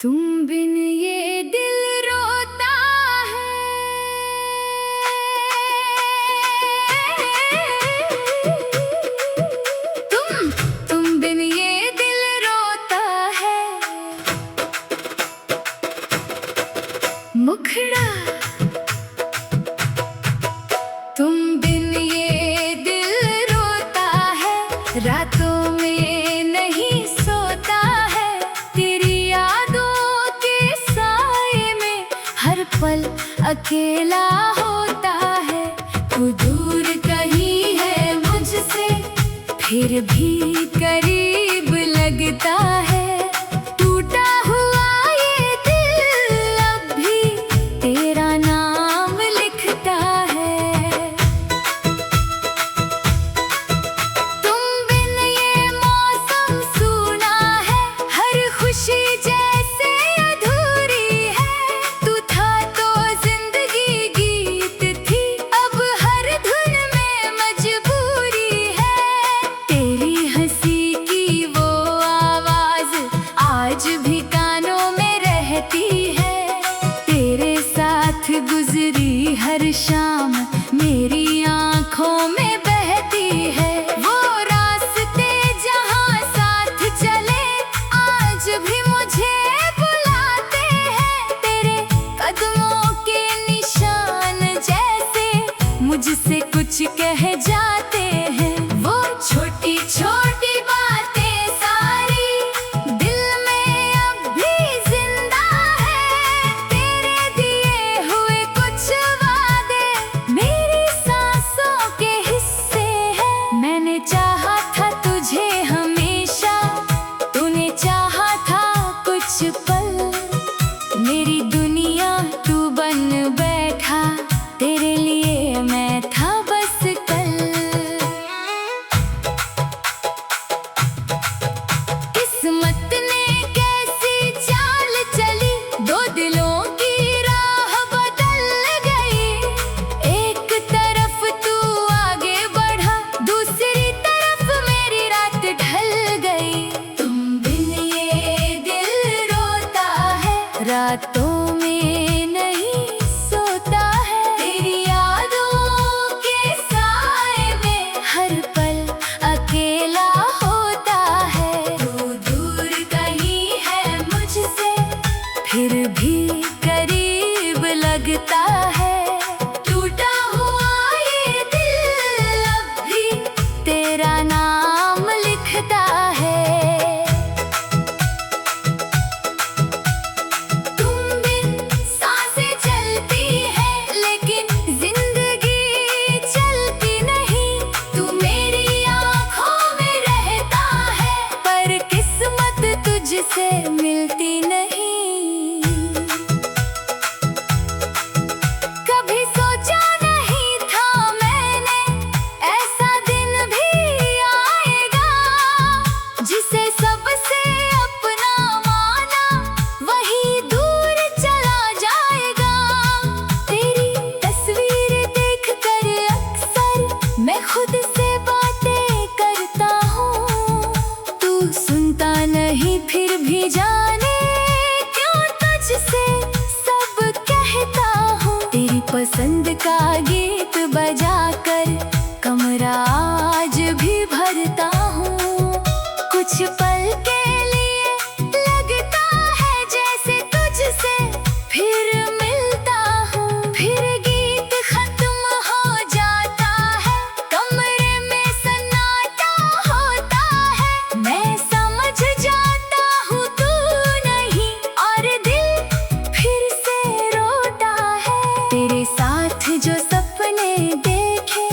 तुम बिन ये दिल रोता है। तुम बिन ये दिल रोता है। मुखड़ा तुम बिन ये दिल रोता है। रातों में नहीं सोता है। तेरी यादों के साए में हर पल अकेला होता है। तू दूर कहीं है मुझसे, फिर भी करीब लगता है। टूटा हुआ ये दिल अब भी तेरा नाम लिखता है। तुम बिन ये मौसम सूना है। हर खुशी जैसे अधूरी है। तू था तो जिंदगी गीत थी, अब हर धुन में मजबूरी है। तेरी हंसी की वो आवाज आज भी कानों में रहती है। तेरे साथ गुजरी हर शाम मेरी आंखों में बहती है। वो रास्ते जहां साथ चले आज भी मुझे बुलाते हैं। तेरे कदमों के निशान जैसे मुझसे कुछ कह जाते हैं। वो छोटी छोटी बातें सारी दिल में अब भी जिंदा है। तेरे दिए हुए कुछ वादे मेरी सांसों के हिस्से हैं। मैंने चाहा था तुझे हमेशा, तूने चाहा था कुछ पल। मेरी दुनिया तू बन बैठा, तेरे लिए मैं था बस कल। किस्मत ने कैसी चाल चली, दो दिलों की राह बदल गई। एक तरफ तू आगे बढ़ा, दूसरी तरफ मेरी रात ढल गई। तुम बिन ये दिल रोता है। रातों में नहीं सोता है। तेरी यादों के साए में हर पल अकेला होता है। तू दूर कहीं है मुझसे, फिर भी करीब लगता है। टूटा हुआ ये दिल अब भी तेरा नाम लिखता है। तुम बिन सांसें चलती है, लेकिन जिंदगी चलती नहीं। तू मेरी आंखों में रहता है, पर किस्मत तुझसे मिलती नहीं। कभी सोचा नहीं था मैंने ऐसा दिन भी आएगा। जिसे सबसे अपना माना वही दूर चला जाएगा। तेरी तस्वीर देखकर अक्सर मैं खुद से बातें करता हूँ। तू सुनता नहीं फिर भी जाने क्यों तुझसे सब कहता हूँ। तेरी पसंद का गीत बजाकर कमरा आज भी भरता हूँ। कुछ पल के लिए लगता है जैसे तुझसे फिर मिलता हूँ। फिर गीत खत्म हो जाता है, कमरे में सन्नाटा होता है। मैं समझ जाता हूँ तू नहीं, और दिल फिर से रोता है। तेरे साथ जो सपने देखे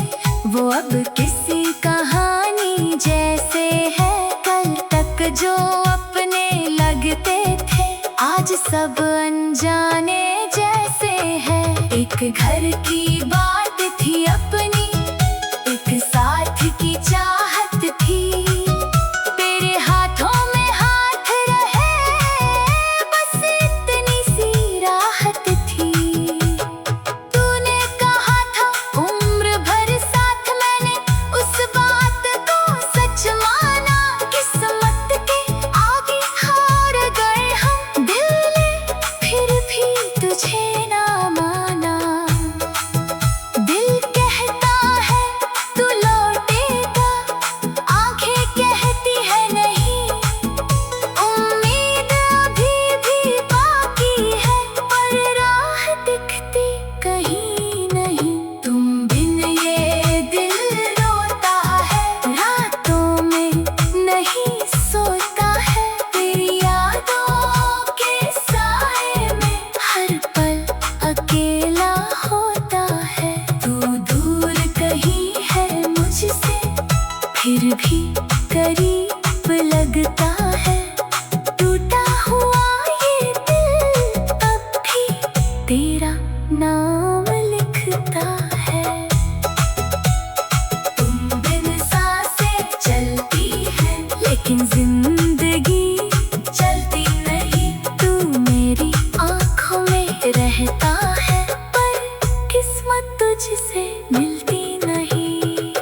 वो अब किसी कहानी जैसे है। कल तक जो अपने लगते थे आज सब अनजाने जैसे है। एक घर की बात थी अपनी, एक साथ की चाहत थी। तेरे हाथों में हाथ रहे, बस इतनी सी राहत थी। तूने कहा था उम्र भर साथ, मैंने उस बात को सच माना। किस्मत के आगे हार गए हम, दिल तेरा नाम लिखता है। तुम बिन सांसें चलती है लेकिन जिंदगी चलती नहीं। तू मेरी आँखों में रहता है पर किस्मत तुझसे मिलती नहीं।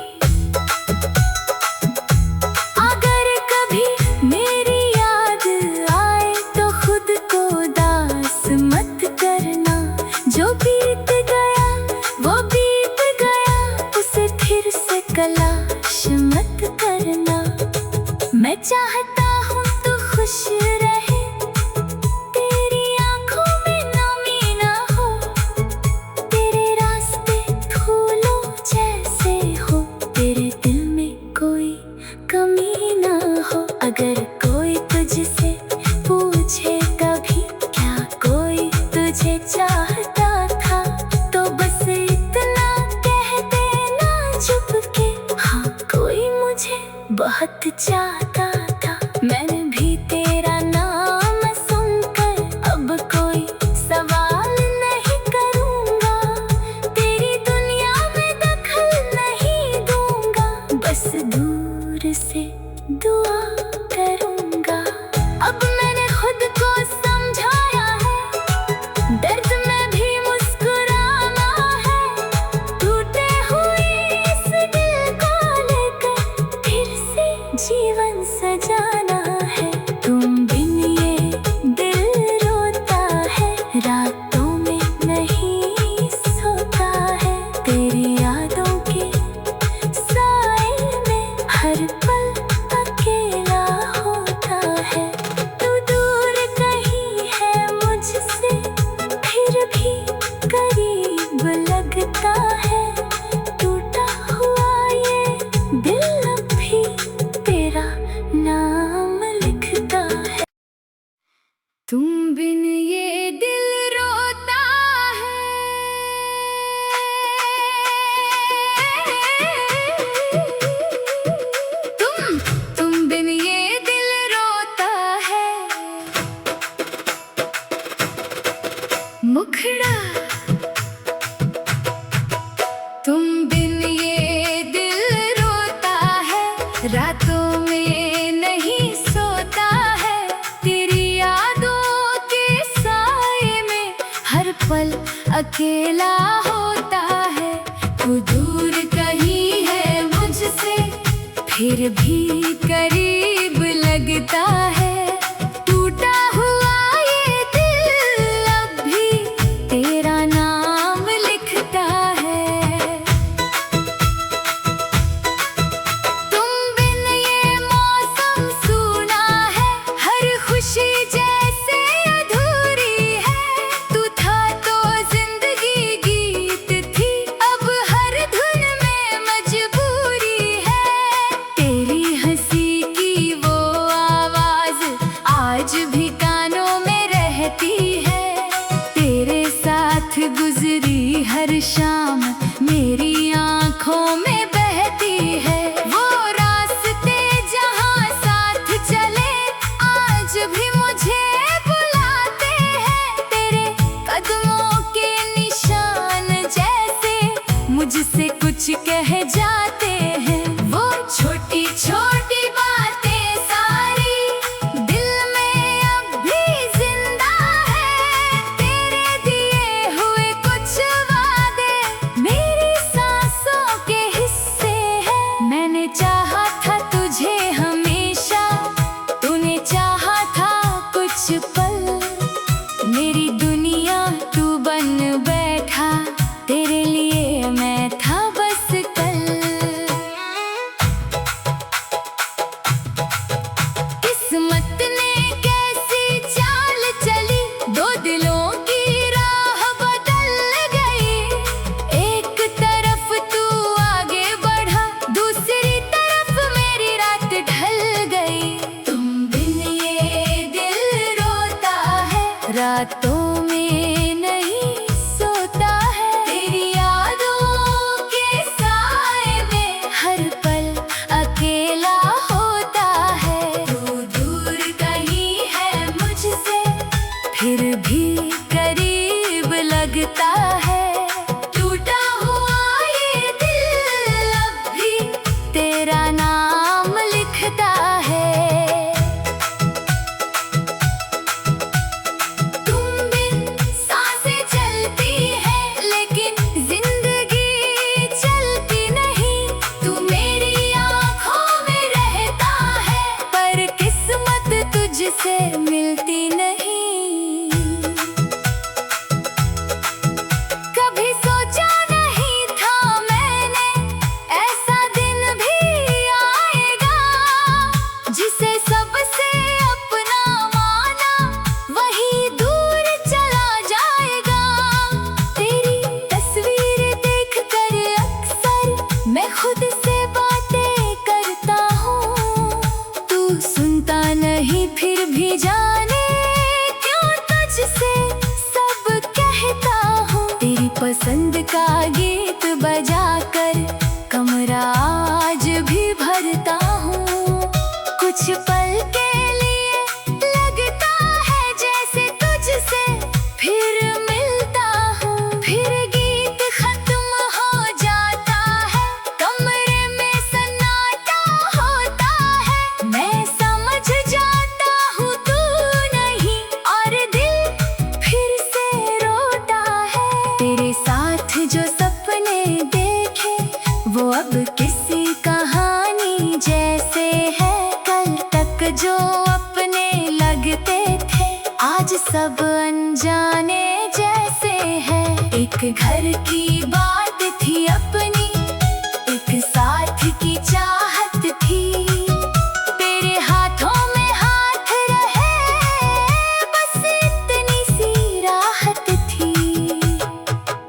अगर कभी मेरी याद आए तो खुद को दास मत करना। जो बीत गया वो बीत गया, उसे फिर से तलाश मत करना। मैं चाहता हूँ तू खुश रहे, तेरी आँखों में नमी ना हो, तेरे रास्ते फूलों जैसे हो, तेरे दिल में कोई कमी ना हो। अगर कोई तुझसे पूछे कभी क्या कोई तुझे चाहता था, तो बस इतना कह देना चुप के, हाँ कोई मुझे बहुत चाहता था। मैंने भी तेरा नाम सुनकर अब कोई सवाल नहीं करूँगा, तेरी दुनिया में दखल नहीं दूँगा, बस दूर से दुआ करूँगा। अब मैंने खुद को समझाया है, दर्द में भी मुस्कुराना है, टूटे हुए इस दिल को लेकर फिर से जीवन सजाना है। तुम बिन ये दिल रोता है, रातों में नहीं सोता है, तेरी यादों के साए में हर पल अकेला होता है। तू दूर कहीं है मुझसे फिर भी करीब लगता है, टूटा हुआ ये दिल अब भी तेरा नाम लिखता है। तुम बिन ये दिल रोता है, तुम बिन ये दिल रोता है। मुखड़ा तुम बिन ये दिल रोता है, रातों में नहीं सोता है, तेरी यादों के साए में हर पल अकेला होता है। तू दूर कहीं है मुझसे फिर भी करीब लगता है, टूटा हुआ ये दिल अब भी तेरा नाम लिखता है। तुम बिन ये मौसम सूना है, हर खुशी जैसे अधूरी है, तू था तो जिंदगी गीत थी, अब हर धुन में मजबूरी है, तेरी हंसी की वो आवाज आज भी कानों में रहती है, तेरे साथ गुजरी हर शाम मेरी आँखों में बहती है। वो रास्ते जहाँ साथ चले आज भी मुझे बुलाते हैं, तेरे कदमों के निशान जैसे मुझसे कुछ कह जाते हैं। वो छोटी छोटी बातें सारी दिल में अब भी जिंदा है, तेरे दिए हुए कुछ वादे मेरी सांसों के हिस्से हैं। मैंने चाहा था तुझे हमेशा, तूने चाहा था कुछ पल, मेरी दुनिया तू बन बैठा, तेरे लिए मैं था बस कल। किस्मत ने कैसी चाल चली, दो दिलों की राह बदल गई, एक तरफ तू आगे बढ़ा, दूसरी तरफ मेरी रात ढल गई। तुम बिन ये दिल रोता मिलती नहीं। कभी सोचा नहीं था मैंने ऐसा दिन भी आएगा, जिसे सबसे अपना माना वही दूर चला जाएगा। तेरी तस्वीर देखकर अक्सर मैं खुद से बातें करता हूँ। तू सुनता नहीं फिर भी जाने क्यों तुझसे सब कहता हूँ। तेरी पसंद का गीत बजाकर कमरा आज भी भरता हूँ। कुछ पल के लिए लगता है जैसे तुझसे फिर मिलता हूँ। फिर गीत खत्म हो जाता है, कमरे में सन्नाटा होता है। मैं समझ जाता हूँ तू नहीं, और दिल फिर से रोता है। तेरे साथ जो सपने देखे वो अब किसी कहानी जैसे है। कल तक जो अपने लगते थे आज सब अनजाने जैसे है। एक घर की बात थी अपनी, एक साथ की चाहत थी। तेरे हाथों में हाथ रहे बस इतनी सी राहत थी।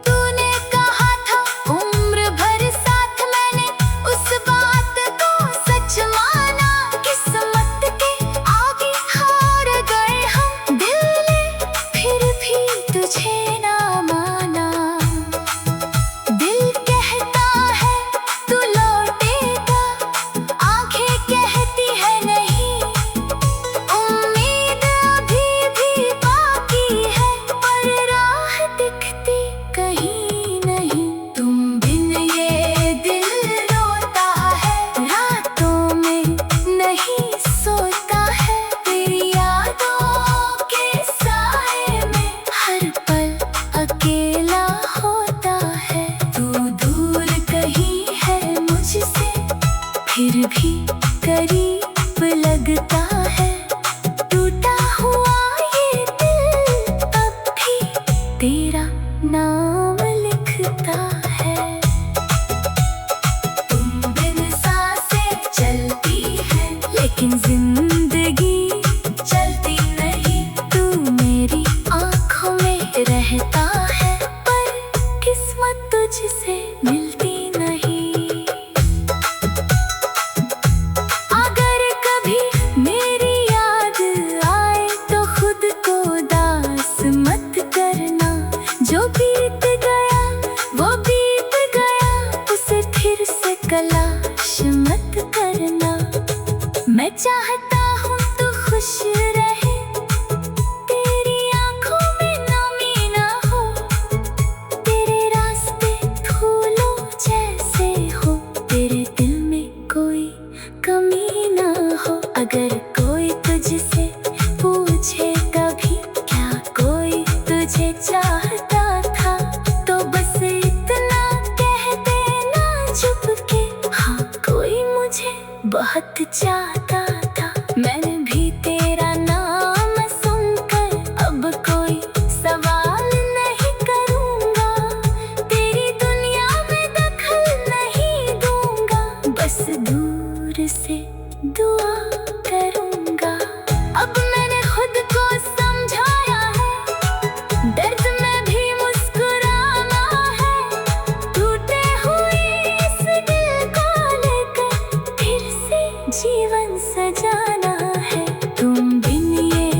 तूने कहा था उम्र भर साथ, मैंने उस बात को सच माना। किस्मत के आगे हार गए हम, दिल ने फिर भी तुझे ना माना। दिल कहता है तू लौटेगा, आंखें कहती है नहीं। उम्मीद अभी भी बाकी है, पर राह दिखती कहीं नहीं। तुम बिन ये दिल रोता है, रातों में नहीं सोता है। तेरी यादों के साए में हर पल अकेला होता है। तू दूर कहीं है मुझसे, फिर भी करीब लगता है। टूटा हुआ ये दिल अब भी तेरा नाम लिखता है। तुम बिन सांसें चलती है लेकिन जिंदगी चलती नहीं। तू मेरी आँखों में रहता है, पर किस्मत तुझसे मिलती नहीं। अगर कभी मेरी याद आए तो खुद को दास मत करना। जो बीत गया वो बीत गया, उसे फिर से तलाश मत करना। मैं चाहता हूँ तू खुश रहे, तेरी आँखों में नमी ना हो। तेरे रास्ते फूलों जैसे हो, तेरे दिल में कोई कमी ना हो। अगर कोई तुझसे पूछे कभी क्या कोई तुझे चाहता था, तो बस इतना कह देना चुप के, हाँ कोई मुझे बहुत चाहता था। मैंने भी तेरा नाम सुनकर अब कोई सवाल नहीं करूँगा। तेरी दुनिया में दखल नहीं दूंगा, बस दूर से दुआ करूँगा। अब मैंने खुद को समझाया है, दर्द में भी मुस्कुराना है। टूटे हुए इस दिल को लेकर फिर से जीवन सजाना है। तुम बिन ये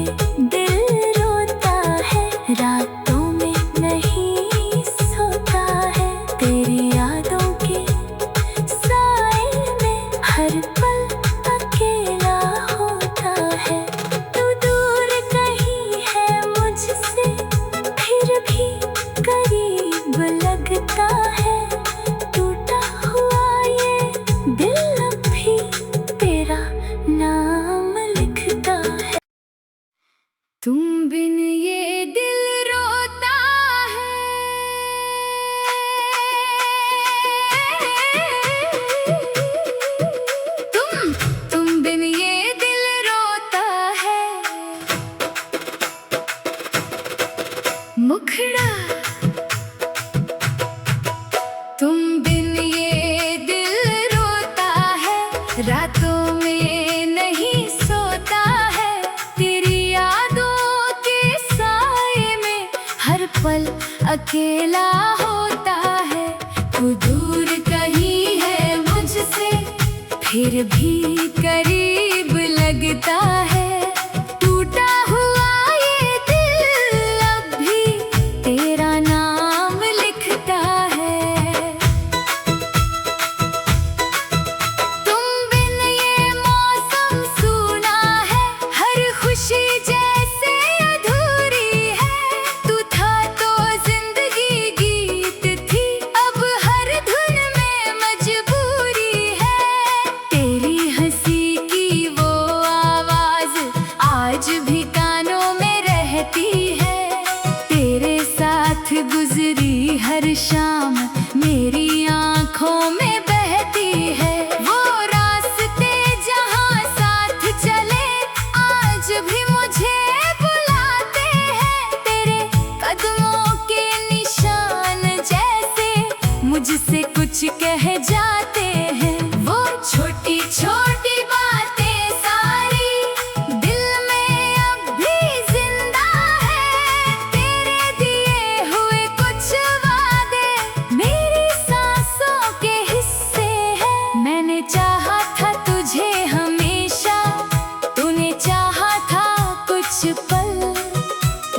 दिल रोता है, रातों में नहीं सोता है। तेरी यादों के साए में हर पल अकेला होता है। तू दूर कहीं है मुझसे, फिर भी करीब लगता है। टूटा हुआ ये दिल अब भी तेरा नाम लिखता है। तुम बिन ये दिल रोता है, तुम बिन ये दिल रोता है। अकेला होता है, तू दूर कहीं है मुझसे, फिर भी करीब लगता है। टूटा हुआ ये दिल अब भी तेरा नाम लिखता है। तुम बिन ये मौसम सूना है, हर खुशी जैसे अधूरी है। तू था तो जिंदगी गीत थी, अब हर धुन में मजबूरी है। तेरी हंसी की वो आवाज आज भी कानों में रहती है। तेरे साथ गुजरी हर शाम मेरी आंखों में बहती है। वो रास्ते जहां साथ चले आज भी मुझे बुलाते हैं। तेरे कदमों के निशान जैसे मुझसे कुछ कह जाते हैं। वो छोटी छोटी बातें सारी दिल में अब भी जिंदा है। तेरे दिए हुए कुछ वादे मेरी सांसों के हिस्से हैं। मैंने चाहा था तुझे हमेशा, तूने चाहा था कुछ पल।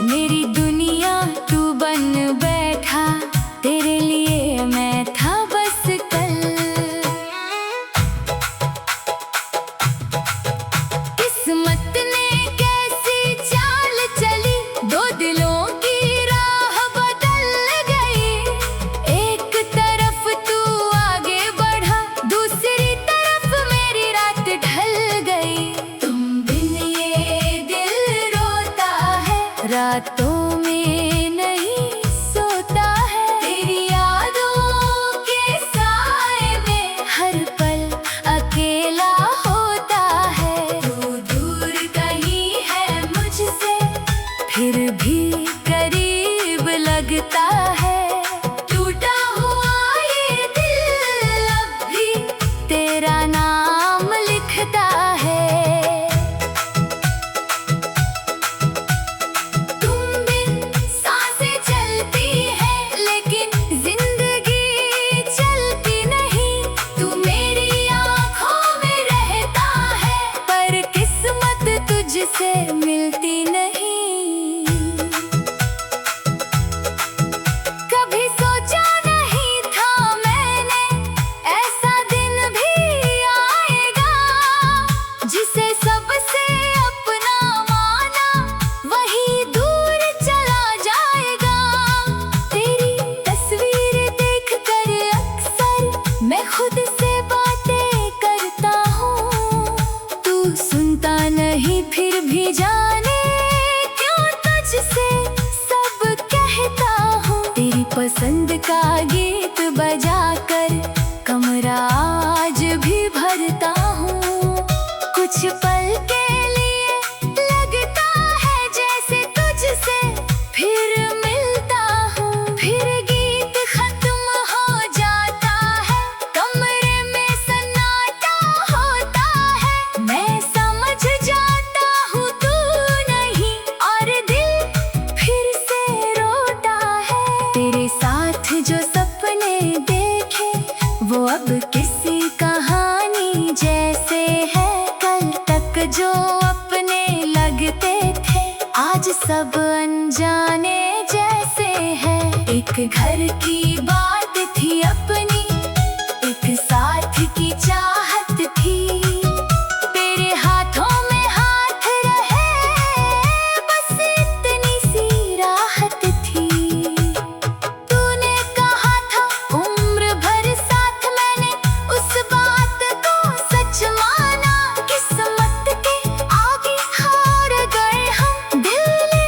मेरी दुनिया तू बन बैठा, तेरे लिए मैं था बस कल। किस्मत ने कैसी चाल चली, दो दिलों की राह बदल गई। एक तरफ तू आगे बढ़ा, दूसरी तरफ मेरी रात ढल गई। तुम बिन ये दिल रोता है, रातों में नहीं सोता है। तेरी यादों के साए में हर पल अकेला होता है। तू दूर कहीं है मुझसे, फिर भी करीब लगता है। टूटा हुआ ये दिल अब भी तेरा नाम लिखता है। तुम बिन सांसें चलती है, लेकिन जिंदगी चलती नहीं। तू मेरी आंखों में रहता है, पर किस्मत तुझसे मिलती नहीं। कभी सोचा नहीं था मैंने ऐसा दिन भी आएगा, जिसे सबसे अपना माना वही दूर चला जाएगा। तेरी तस्वीर देखकर अक्सर मैं खुद से बातें करता हूँ। तू सुनता नहीं फिर भी जाने क्यों तुझसे सब कहता हूँ। तेरी पसंद का गीत बजाकर कमरा आज भी भरता हूँ। कुछ पल के लिए लगता है जैसे तुझसे फिर मिलता हूँ। फिर गीत खत्म हो जाता है, कमरे में सन्नाटा होता है। मैं समझ जाता हूँ तू नहीं, और दिल फिर से रोता है। तेरे साथ जो सपने देखे वो अब किसी कहानी जैसे है। कल तक जो अपने लगते थे आज सब अनजाने जैसे है। एक घर की बात थी अपनी, एक साथ की चाहत थी। तेरे हाथों में हाथ रहे, बस इतनी सी राहत थी। तूने कहा था उम्र भर साथ, मैंने उस बात को सच माना। किस्मत के आगे हार गए हम, दिल ने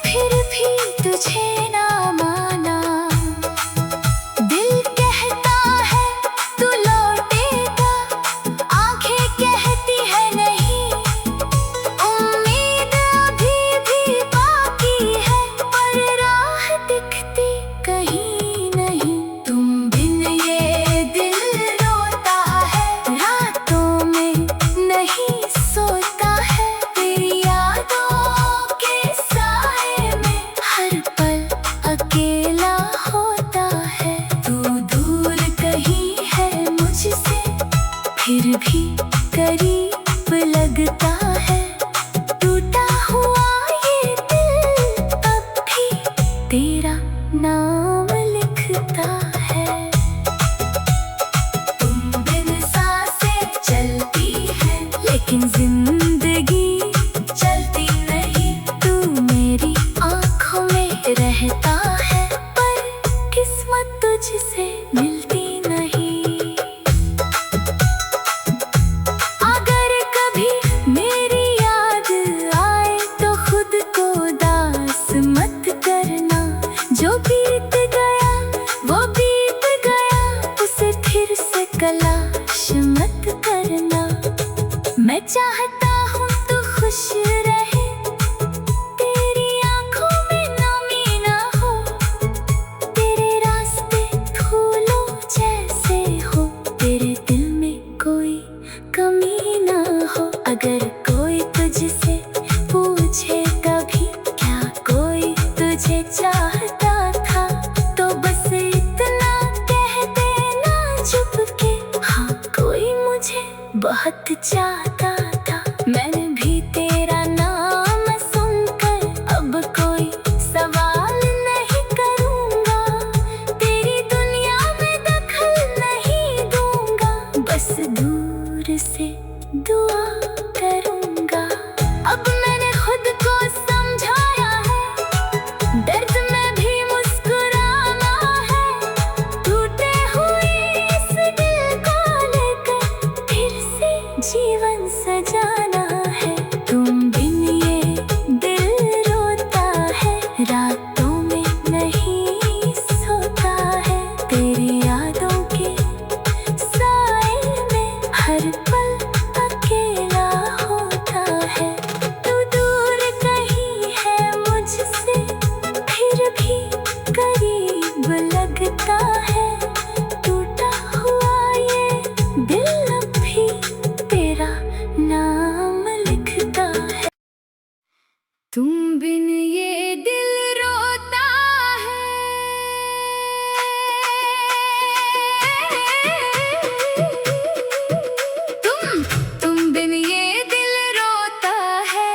फिर भी तुझे ना माना। तेरा नाम लिखता है। तुम बिन सांसें चलती है लेकिन जिंदगी चलती नहीं। तू मेरी आंखों में रहता है पर किस्मत तुझसे मिलती नहीं। अगर कभी मेरी याद आए तो खुद को दास मत करना। जो बीत गया वो बीत गया, उसे फिर से तलाश मत करना। मैं चाहता हूँ तू खुश रहे, तेरी आंखों में नमी ना हो। तेरे रास्ते फूलों जैसे हो, तेरे दिल में कोई कमी ना हो। अगर कोई तुझसे पूछे कभी क्या कोई तुझे चाहता था, तो बस इतना कह देना चुप के, हाँ कोई मुझे बहुत चाहता था। मैंने भी तेरा नाम सुनकर अब कोई सवाल नहीं करूँगा। तेरी दुनिया में दखल नहीं दूंगा, बस दूर से दुआ करूँगा। अब मैंने खुद को समझाया है, दर्द में भी मुस्कुराना है। टूटे हुए इस दिल को लेकर फिर से जीवन सजाना है। तुम बिन ये दिल रोता है, रातों में नहीं सोता है। तेरी यादों के साए में हर पल अकेला होता है। तू दूर कहीं है मुझसे फिर भी करीब लगता है। टूटा हुआ ये दिल अब भी तेरा नाम लिखता है। तुम बिन ये दिल रोता है, तुम बिन ये दिल रोता है।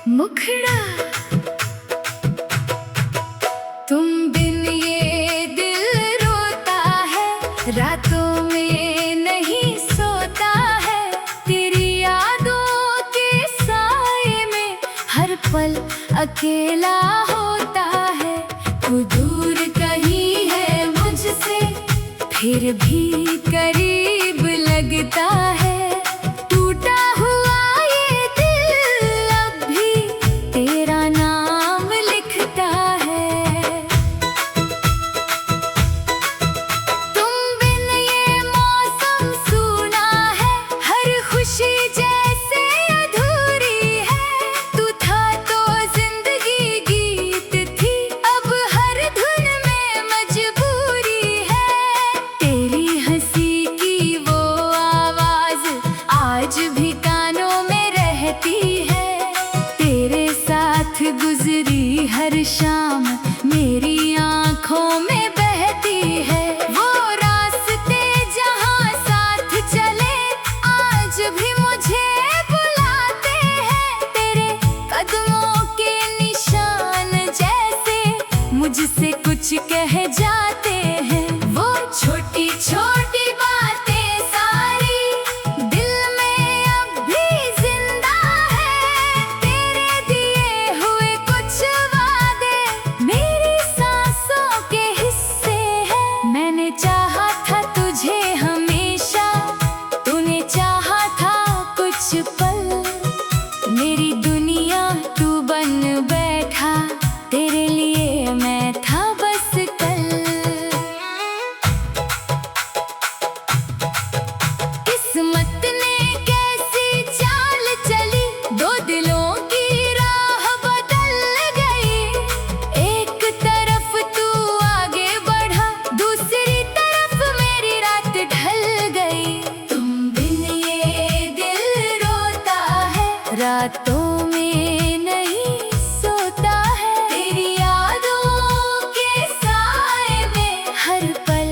मुखड़ा तुम बिन ये दिल रोता है, रातों में नहीं सोता है। तेरी यादों के साए में हर पल अकेला होता है। तू दूर कहीं है मुझसे फिर भी करीब लगता है। टूटा हुआ ये दिल अब भी तेरा नाम लिखता है। तुम बिन ये मौसम सूना है, हर खुशी जैसे अधूरी है। तू था तो जिंदगी गीत थी, अब हर धुन में मजबूरी है। तेरी हंसी की वो आवाज आज भी कानों में रहती है। तेरे साथ गुजरी हर शाम मेरी आंखों में बहती है। वो रास्ते जहाँ साथ चले आज भी मुझे बुलाते हैं। तेरे कदमों के निशान जैसे मुझसे कुछ कह जाते हैं। वो छोटी छोटी बातें सारी दिल में अब भी जिंदा है। तेरे दिए हुए कुछ वादे मेरी सांसों के हिस्से हैं। मैंने चाहा था तुझे हमेशा, तूने चाहा था कुछ पल। मेरी दुनिया तू बन बैठा, तेरे लिए मैं था बस कल। किस्मत ने कैसी चाल चली, दो दिलों की राह बदल गई। एक तरफ तू आगे बढ़ा, दूसरी तरफ मेरी रात ढल गई। तुम बिन ये दिल रोता है, रातों में नहीं सोता है। तेरी यादों के साए में हर पल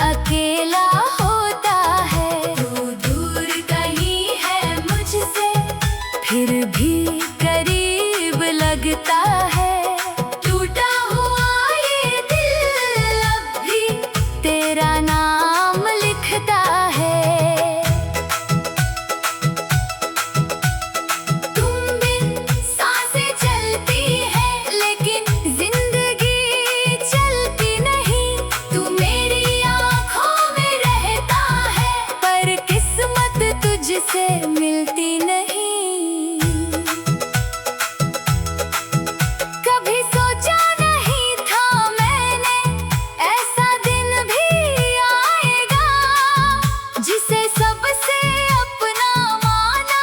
अकेला होता है। तू दूर कहीं है मुझसे फिर भी करीब लग लगता है। टूटा हुआ ये दिल अब भी तेरा नाम लिखता है। तुम बिन सांसें चलती है लेकिन जिंदगी चलती नहीं। तू मेरी आँखों में रहता है पर किस्मत तुझसे मिलती नहीं। कभी सोचा नहीं था मैंने ऐसा दिन भी आएगा, जिसे सबसे अपना माना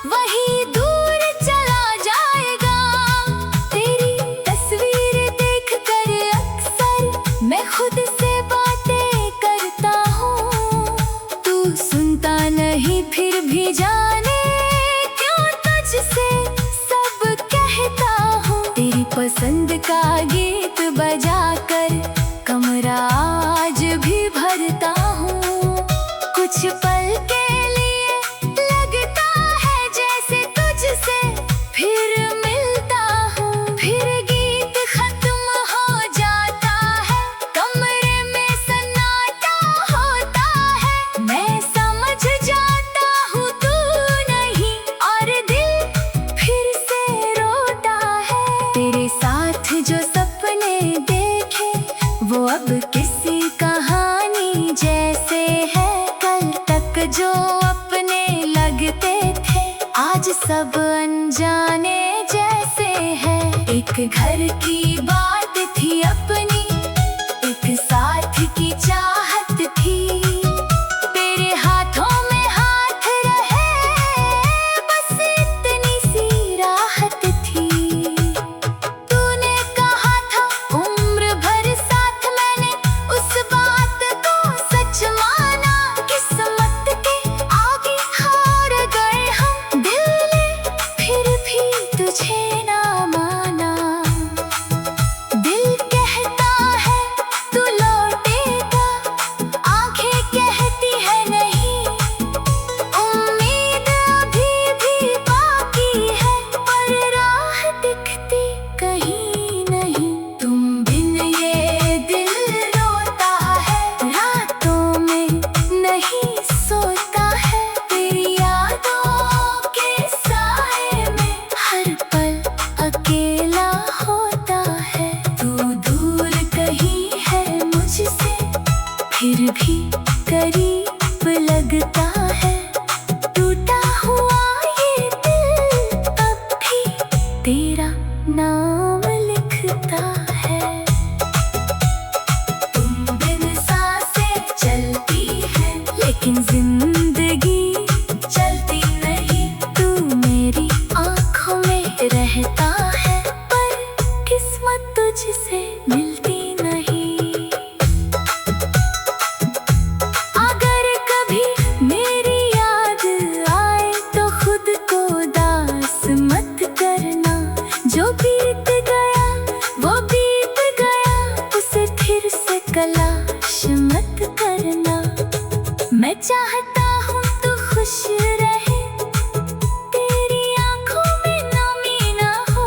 वही दूर चला जाएगा। तेरी तस्वीर देखकर अक्सर मैं खुद से बातें करता हूँ। तू सुनता नहीं फिर भी जाने क्यों तुझसे सब कहता हूँ। तेरी पसंद का गीत बजाकर कमरा आज भी भरता हूँ। कुछ पल के लिए लगता है जैसे तुझसे फिर मिलता हूँ। फिर गीत खत्म हो जाता है, कमरे में सन्नाटा होता है। मैं समझ जाता हूँ तू नहीं और दिल फिर से रोता है। तेरे साथ जो सपने देखे वो अब किसी कहानी जैसे है। कल तक जो अपने लगते थे आज सब अनजाने जैसे है। एक घर की बात थी अपनी, एक साथ की चाहत थी। तेरे हाथों में हाथ रहे बस इतनी सी राहत थी। तूने कहा था उम्र भर साथ, मैंने उस बात को सच माना। किस्मत के आगे हार गए हम, दिल ने फिर भी तुझे ना माना। दिल कहता है तू लौटेगा, आंखें कहती है नहीं। उम्मीद अभी भी बाकी है पर राह दिखती कहीं नहीं। तुम बिन ये दिल रोता है, रातों में नहीं सोता है। तेरी यादों के साए में हर पल अकेला होता है। तू दूर कहीं है मुझसे फिर भी करीब लगता है। टूटा हुआ ये दिल अब भी तेरा नाम लिखता है। तुम बिन सांसें चलती है लेकिन जिंदगी चलती नहीं। तू मेरी आँखों में रहता है पर किस्मत तुझसे मिलती नहीं। अगर कभी मेरी याद आए तो खुद को दास मत करना। जो बीत गया वो बीत गया, उसे फिर से तलाश मत करना। मैं चाहता हूँ तू खुश रहे, तेरी आँखों में नमी ना हो।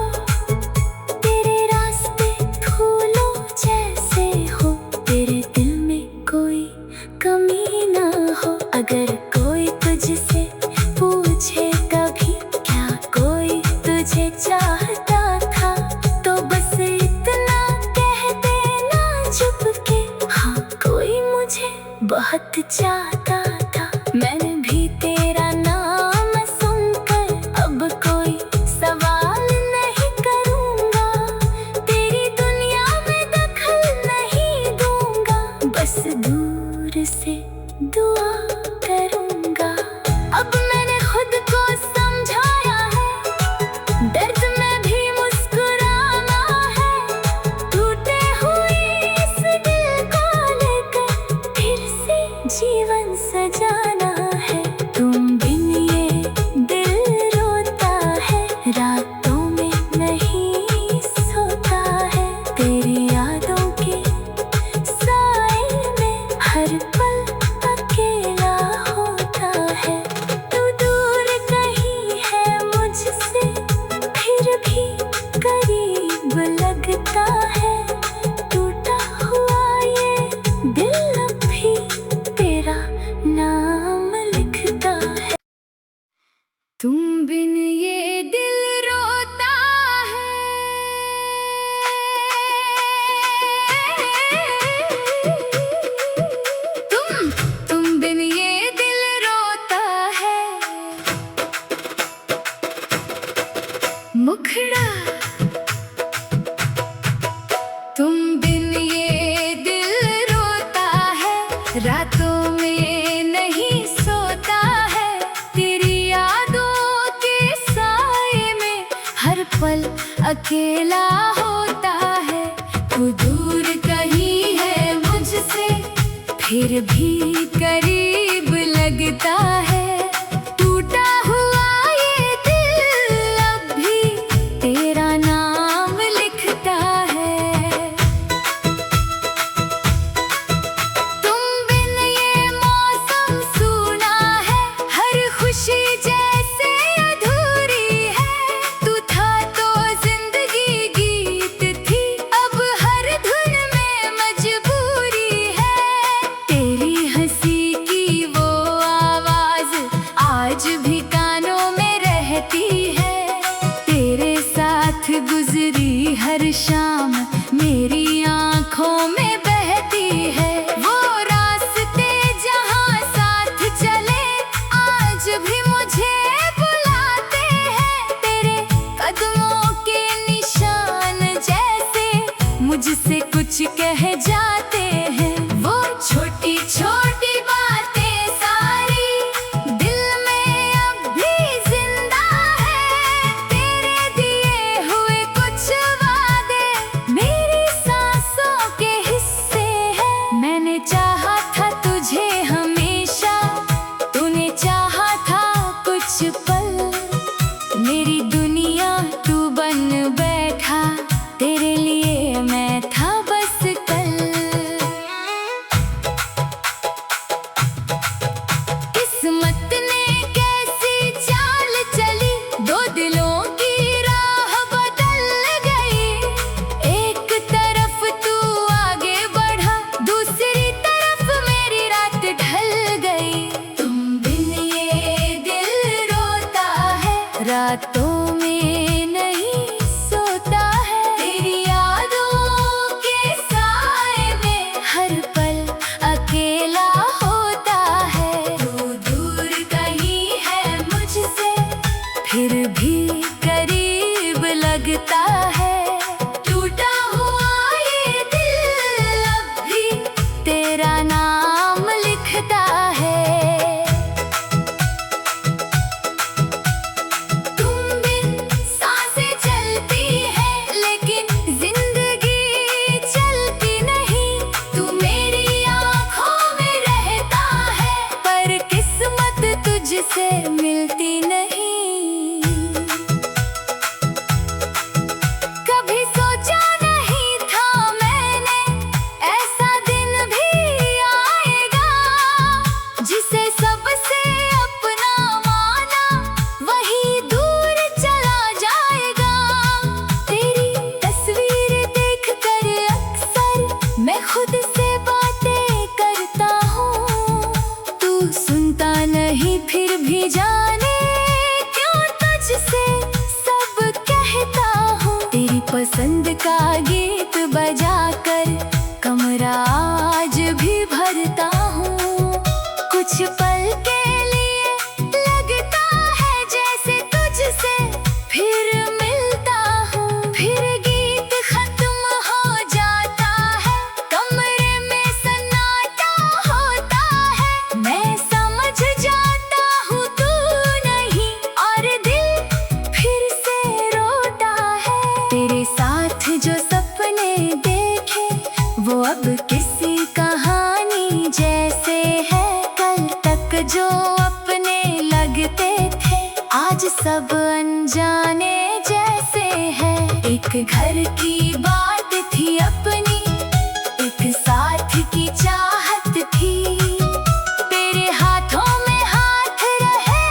तेरे रास्ते फूलों जैसे हो, तेरे दिल में कोई कमी ना हो। अगर कोई तुझसे पूछे कभी क्या कोई तुझे चाहता था, तो बस इतना कह देना चुप के, हाँ कोई मुझे बहुत चाहता था। मैंने भी तेरा नाम सुनकर अब कोई सवाल नहीं करूँगा। तेरी दुनिया में दखल नहीं दूंगा, बस दूर से दुआ करूँगा। अब मैंने खुद को समझाया है, दर्द में भी मुस्कुराना है। टूटे हुए इस दिल को लेकर फिर से जीवन सजाना है। तुम बिन ये दिल रोता है, रातों में नहीं सोता है। तेरी यादों के साए में हर पल अकेला होता है। तू दूर कहीं है मुझसे फिर भी कहीं मुखड़ा। तुम बिन ये दिल रोता है, रातों में नहीं सोता है। तेरी यादों के साए में हर पल अकेला होता है। तू दूर कहीं है मुझसे, फिर भी करीब लगता है। टूटा हुआ ये दिल अब भी तेरा नाम लिखता है। तुम बिन ये मौसम सूना है, हर खुशी जैसे अधूरी है। तू था तो जिंदगी गीत थी, अब हर धुन में मजबूरी है। तेरी हंसी की वो आवाज आज भी कानों में रहती है। तेरे साथ गुजरी हर शाम मेरी आंखों में बहती है। वो रास्ते जहां साथ चले आज भी मुझे बुलाते हैं। तेरे कदमों के निशान जैसे मुझसे कुछ कह जाते हैं। वो छोटी छोटी बातें सारी दिल में अब भी जिंदा है। तेरे दिए हुए कुछ वादे मेरी सांसों के हिस्से हैं। मैंने चाहा था तुझे हमेशा, तूने चाहा था कुछ पल। मेरी दुनिया तू बन बैठा, तेरे लिए मैं था बस कल। किस्मत ने कैसी चाल चली, दो दिलों की राह बदल गई। एक तरफ तू आगे बढ़ा, दूसरी तरफ मेरी रात ढल गई। तुम बिन ये दिल रोता है, रातों में नहीं सोता है। तेरी यादों के साए में हर पल अकेला होता है। तू दूर कहीं है मुझसे, फिर भी करीब लगता है। टूटा हुआ ये दिल अब भी तेरा नाम लिखता है। तुम बिन सांसें चलती है, लेकिन जिंदगी चलती नहीं। तू मेरी आंखों में रहता है, पर किस्मत तुझसे मिलती नहीं। कभी सोचा नहीं था मैंने ऐसा दिन भी आएगा, जिसे सबसे अपना माना वही दूर चला जाएगा। तेरी तस्वीर देखकर अक्सर मैं खुद से बातें करता हूँ। तू सुनता नहीं फिर भी जाने क्यों तुझसे सब कहता हूँ। तेरी पसंद का गीत बजाकर कमरा आज भी भरता हूँ। कुछ पल के लिए लगता है जैसे तुझसे फिर मिलता हूँ। फिर गीत खत्म हो जाता है, कमरे में सन्नाटा होता है। मैं समझ जाता हूँ तू नहीं, और दिल फिर से रोता है। तेरे साथ जो सपने देखे वो अब किसी कहानी जैसे है। कल तक जो अपने लगते थे आज सब अनजाने जैसे है। एक घर की बात थी अपनी, एक साथ की चाहत थी। तेरे हाथों में हाथ रहे,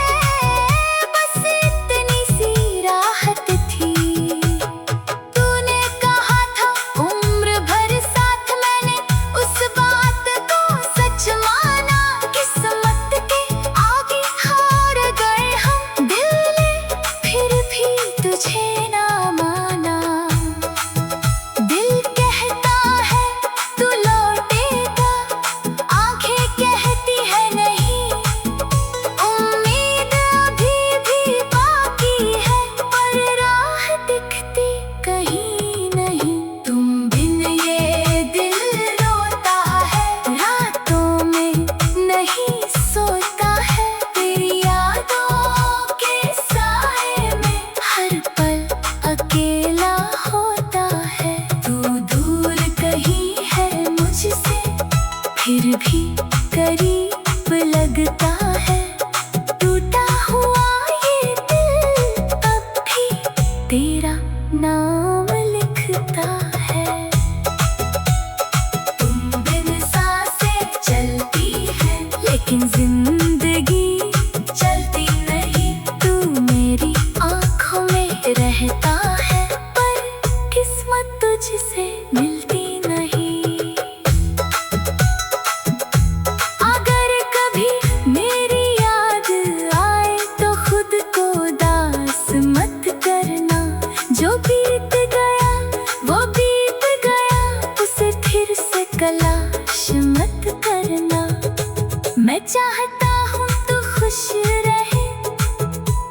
बस इतनी सी राहत थी। तूने कहा था उम्र भर साथ, मैंने उस बात को सच माना। किस्मत के आगे हार गए हम, दिल ने फिर भी तुझे ना माना। दिल कहता तेरा नाम लिखता है। तुम बिन सांसें चलती है लेकिन जिंदगी चलती नहीं। तू मेरी आँखों में रहता है पर किस्मत तुझसे मिलती नहीं। अगर कभी मेरी याद आए तो खुद को दास मत करना। जो बीत गया वो बीत गया, उसे फिर से तलाश मत करना। मैं चाहता हूँ तू खुश रहे,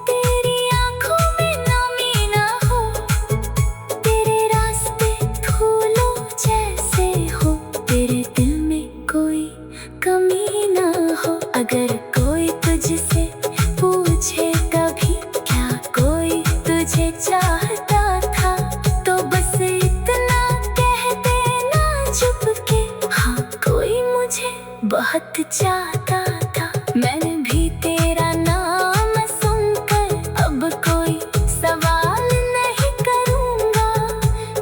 तेरी आँखों में नमी ना हो। तेरे रास्ते फूलों जैसे हो, तेरे दिल में कोई कमी ना हो। अगर कोई तुझसे पूछे कभी क्या कोई तुझे चाहता था, तो बस इतना कह देना चुप के, हाँ कोई मुझे बहुत चाहता था। मैंने भी तेरा नाम सुनकर अब कोई सवाल नहीं करूँगा।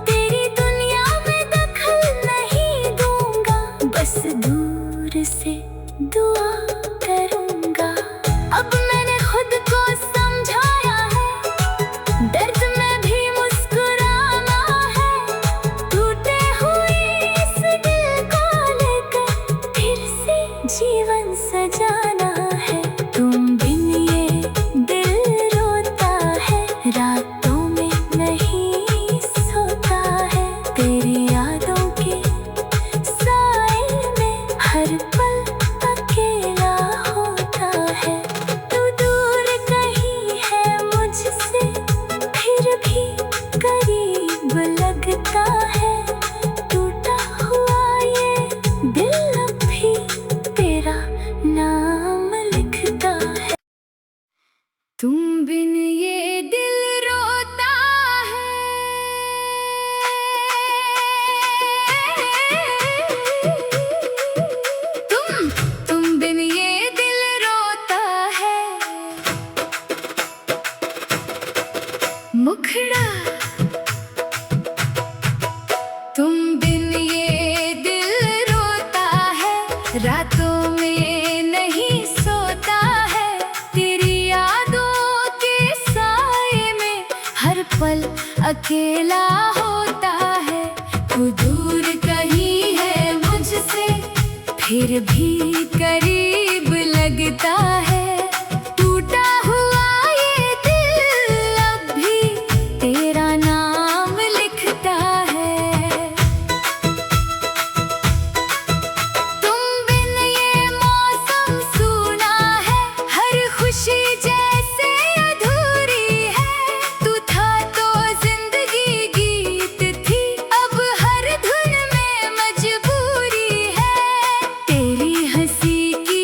तेरी दुनिया में दखल नहीं दूंगा, बस दूर से दुआ करूँगा। अब मैंने खुद को समझाया है, दर्द में भी मुस्कुराना है। टूटे हुए इस दिल को लेकर फिर से जीवन सजाना है। तुम बिन ये दिल रोता है, रातों में नहीं सोता है। तेरी यादों के साए में हर पल अकेला होता है। तू दूर कहीं है मुझसे फिर भी करीब लगता है। टूटा हुआ ये दिल अब भी तेरा नाम लिखता है। तुम बिन ये दिल रोता है। तुम बिन ये दिल रोता है। मुखड़ा तुम बिन ये दिल रोता है, रातों में नहीं सोता है। तेरी यादों के साए में हर पल अकेला होता है। तू दूर कहीं है मुझसे फिर भी करीब लगता है। टूटा हुआ ये दिल अब भी तेरा नाम लिखता है। तुम बिन ये मौसम सूना है, हर खुशी जैसे अधूरी है। तू था तो जिंदगी गीत थी, अब हर धुन में मजबूरी है। तेरी हंसी की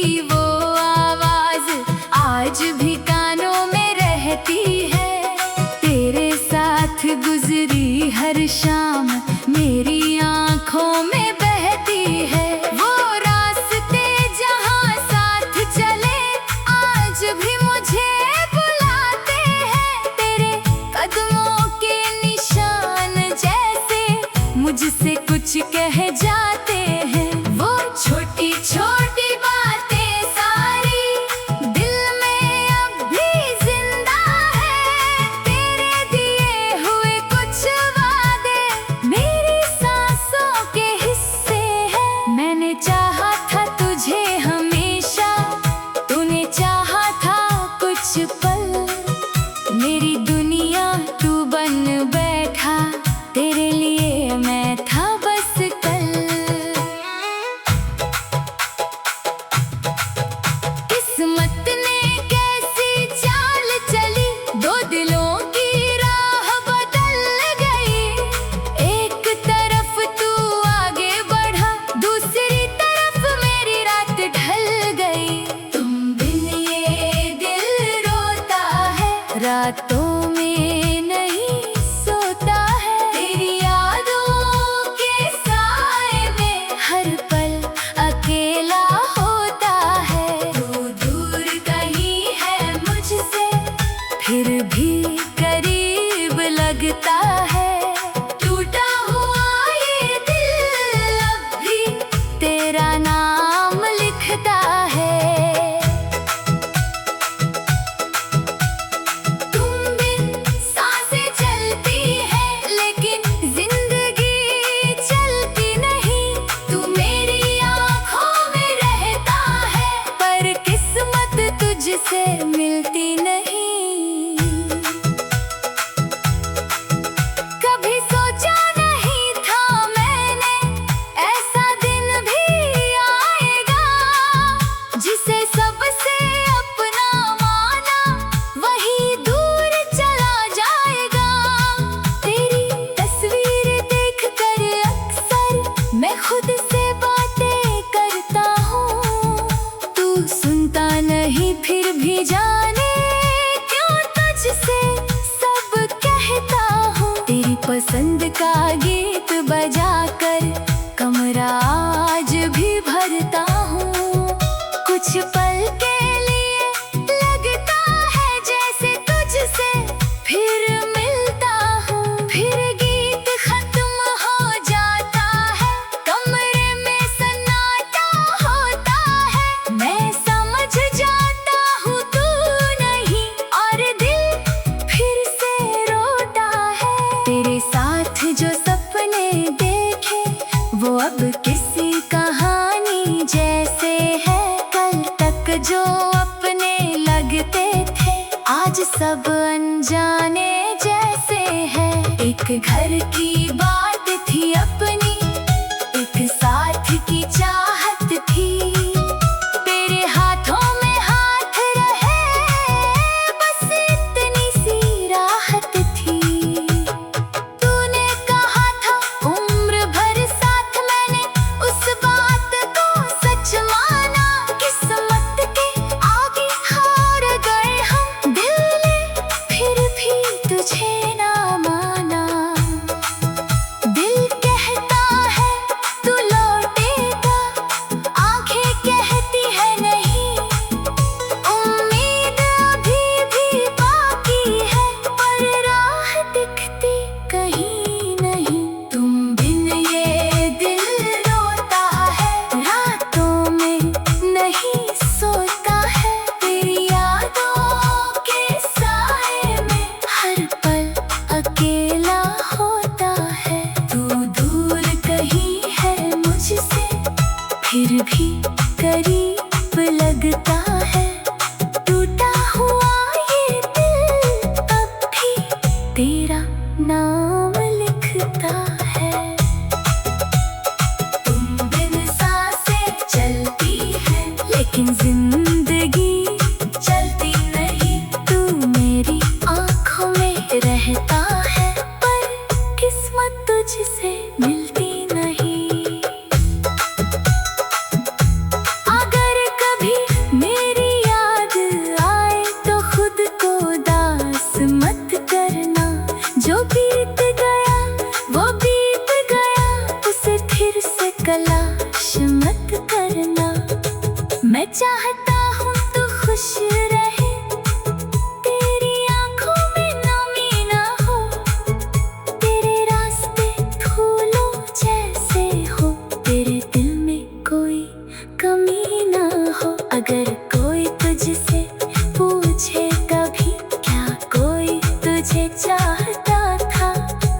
लगता है। टूटा हुआ ये दिल अब भी तेरा नाम लिखता है। तुम बिन सांसें चलती है लेकिन जिंदगी चलती नहीं। तू मेरी आँखों में रहता है पर किस्मत तुझसे मिलती नहीं। कभी सोचा नहीं था मैंने ऐसा दिन भी आएगा, जिसे सबसे अपना माना वही दूर चला जाएगा। तेरी तस्वीर देखकर अक्सर मैं खुद से बातें करता हूँ। तू सुनता नहीं फिर भी जाने क्यों तुझसे सब कहता हूँ। तेरी पसंद का गीत बजाकर कमरा आज भी भरता हूँ। कुछ पल के लिए लगता है जैसे तुझसे फिर मिलता हूँ। फिर गीत खत्म हो जाता है, कमरे में सन्नाटा होता है। मैं समझ जाता हूँ तू नहीं और दिल फिर से रोता है। तेरे साथ जो सपने देखे वो अब किसी कहानी जैसे है। कल तक जो अपने लगते थे आज सब अनजाने जैसे है। एक घर की बात थी अपनी, एक साथ की चाहत थी। तेरे हाथों में हाथ रहे बस इतनी सी राहत थी। तूने कहा था उम्र भर साथ, मैंने उस बात को सच माना। किस्मत के आगे हार गए हम, दिल ने फिर भी तुझे ना माना। दिल कहता है तू लौटेगा, आंखें कहती है नहीं। उम्मीद अभी भी बाकी है पर राह दिखती कहीं नहीं। तुम बिन ये दिल रोता है, रातों में नहीं सोता है। तेरी यादों के साए में हर पल अकेला होता है। तू दूर कहीं है मुझसे फिर भी करीब लगता है। टूटा हुआ ये दिल अब भी तेरा नाम लिखता है। तुम बिन सांसें चलती है लेकिन जिंदगी चलती नहीं। तू मेरी आँखों में रहता है पर किस्मत तुझसे मिलती नहीं। अगर कभी मेरी याद आए तो खुद को दास मत करना। जो बीत गया वो बीत गया, उसे फिर से तलाश मत करना। मैं चाहता हूँ तू खुश रहे, तेरी आँखों में नमी ना हो। तेरे रास्ते फूलों जैसे हो, तेरे दिल में कोई कमी ना हो। अगर कोई तुझसे पूछे कभी क्या कोई तुझे चाहता था,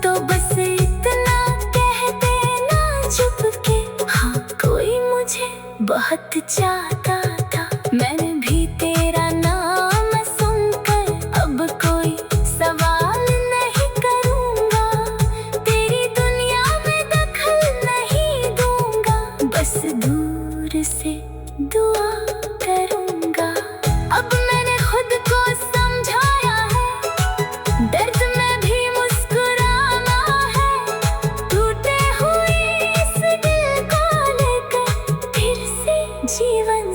तो बस इतना कह देना चुप के, हाँ कोई मुझे बहुत चाहता था। मैंने भी तेरा नाम सुनकर अब कोई सवाल नहीं करूँगा। तेरी दुनिया में दखल नहीं दूंगा, बस दूर से दुआ करूँगा। अब मैंने खुद को समझाया है, दर्द में भी मुस्कुराना है। टूटे हुए इस दिल को लेकर फिर से जीवन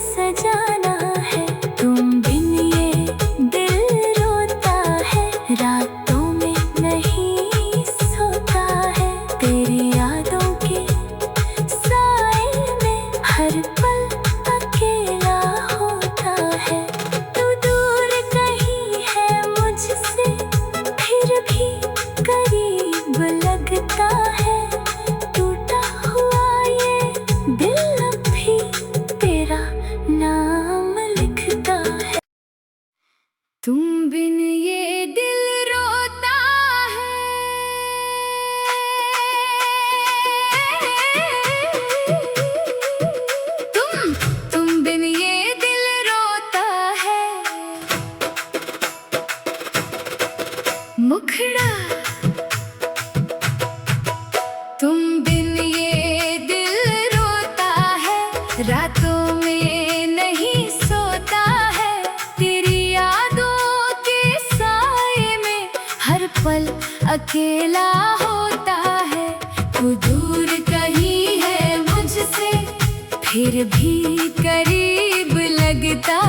मुखड़ा। तुम बिन ये दिल रोता है, रातों में नहीं सोता है। तेरी यादों के साए में हर पल अकेला होता है। तू दूर कहीं है मुझसे, फिर भी करीब लगता